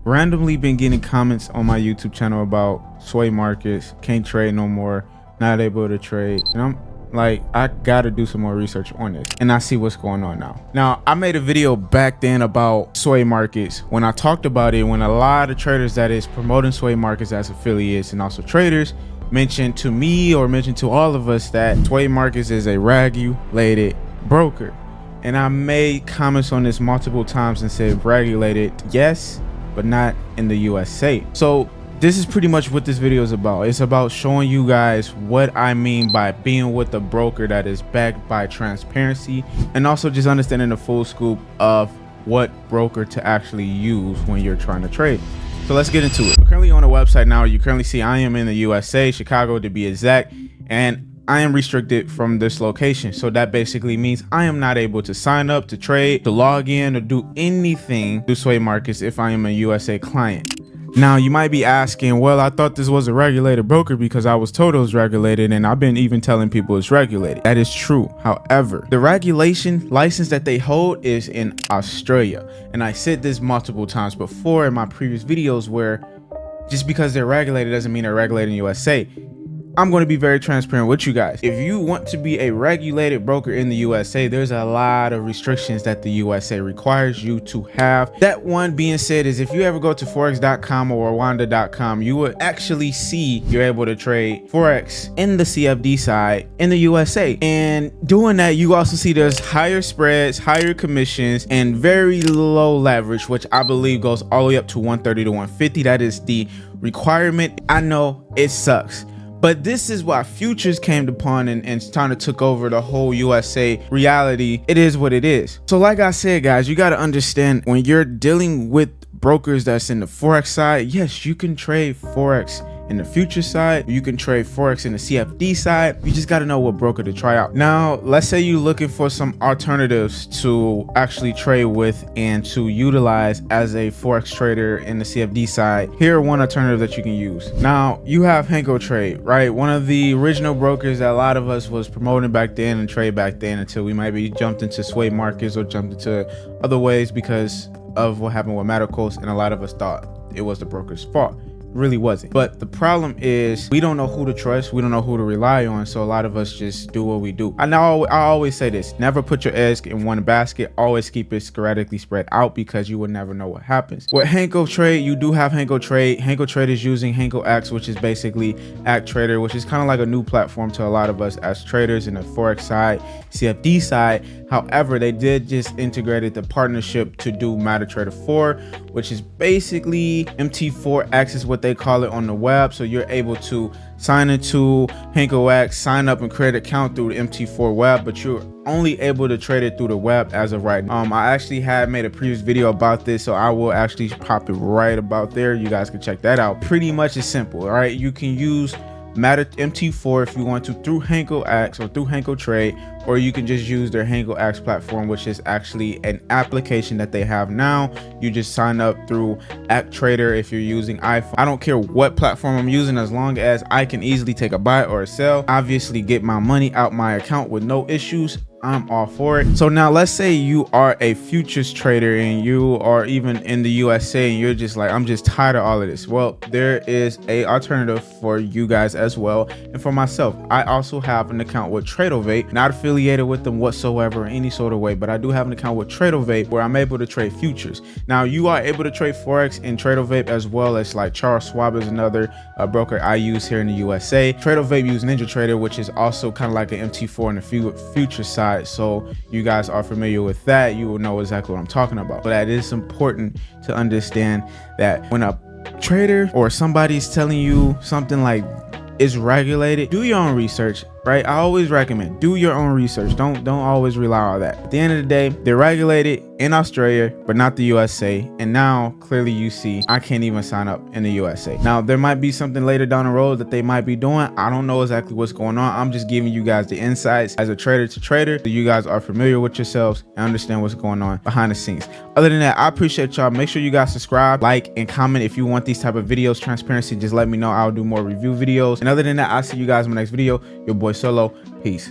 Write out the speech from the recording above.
randomly been getting comments on my YouTube channel about sway markets, can't trade no more, not able to trade, and I'm like, I gotta do some more research on this, and I see what's going on now. Now, I made a video back then about sway markets when I talked about it, when a lot of traders that is promoting sway markets as affiliates and also traders mentioned to me or mentioned to all of us that sway markets is a regulated broker. And I made comments on this multiple times and said regulated, yes, but not in the USA. So this is pretty much what this video is about. It's about showing you guys what I mean by being with a broker that is backed by transparency, and also just understanding the full scoop of what broker to actually use when you're trying to trade. So let's get into it. We're currently on a website now. You currently see I am in the USA, Chicago to be exact, and I am restricted from this location. So that basically means I am not able to sign up, to trade, to log in, or do anything through sway markets if I am a USA client. Now you might be asking, well, I thought this was a regulated broker because I was told it was regulated, and I've been even telling people it's regulated. That is true. However, the regulation license that they hold is in Australia. And I said this multiple times before in my previous videos, where just because they're regulated doesn't mean they're regulated in the USA. I'm going to be very transparent with you guys. If you want to be a regulated broker in the USA, there's a lot of restrictions that the USA requires you to have. That one being said is if you ever go to forex.com or rwanda.com, you will actually see you're able to trade Forex in the CFD side in the USA. And doing that, you also see there's higher spreads, higher commissions, and very low leverage, which I believe goes all the way up to 130 to 150. That is the requirement. I know it sucks, but this is why futures came upon and kind of took over the whole USA reality. It is what it is. So like I said, guys, you got to understand when you're dealing with brokers that's in the Forex side, yes, you can trade Forex in the future side, you can trade Forex in the CFD side. You just got to know what broker to try out. Now, let's say you're looking for some alternatives to actually trade with and to utilize as a Forex trader in the CFD side. Here are one alternative that you can use. Now, you have Hankotrade, right? One of the original brokers that a lot of us was promoting back then and trade back then until we might be jumped into sway markets or jumped into other ways because of what happened with Maticos, and a lot of us thought it was the broker's fault. Really wasn't. But the problem is we don't know who to trust, we don't know who to rely on, so a lot of us just do what we do. I always say this: never put your eggs in one basket, always keep it sporadically spread out, because you will never know what happens. With Hankotrade, you do have Hankotrade. Hankotrade is using HankoX, which is basically Act Trader, which is kind of like a new platform to a lot of us as traders in the Forex side, CFD side. However, they did just integrated the partnership to do MetaTrader 4, which is basically MT4X is what they call it on the web. So you're able to sign into HankoX, sign up and create an account through the MT4 web, but you're only able to trade it through the web as of right now. I actually had made a previous video about this, so I will actually pop it right about there. You guys can check that out. Pretty much it's simple. All right, you can use MT4 if you want to through HankoX or through Hankotrade, or you can just use their HankoX platform, which is actually an application that they have now. You just sign up through Act Trader if you're using iPhone. I don't care what platform I'm using, as long as I can easily take a buy or a sell, obviously get my money out my account with no issues, I'm all for it. So now let's say you are a futures trader and you are even in the USA and you're just like, I'm just tired of all of this. Well, there is a alternative for you guys as well. And for myself, I also have an account with Tradovate, not affiliated with them whatsoever in any sort of way, but I do have an account with Tradovate where I'm able to trade futures. Now you are able to trade Forex in Tradovate, as well as like Charles Schwab is another broker I use here in the USA. Tradovate use NinjaTrader, which is also kind of like an MT4 in the future side. So you guys are familiar with that, you will know exactly what I'm talking about. But that is important to understand, that when a trader or somebody's telling you something like is regulated, do your own research, right? I always recommend do your own research. Don't always rely on that. At the end of the day, they're regulated in Australia, but not the USA. And now clearly you see I can't even sign up in the USA. Now there might be something later down the road that they might be doing. I don't know exactly what's going on. I'm just giving you guys the insights as a trader to trader, so you guys are familiar with yourselves and understand what's going on behind the scenes. Other than that, I appreciate y'all. Make sure you guys subscribe, like, and comment if you want these type of videos. Transparency, just let me know. I'll do more review videos. And other than that, I'll see you guys in my next video. Your boy Solo. Peace.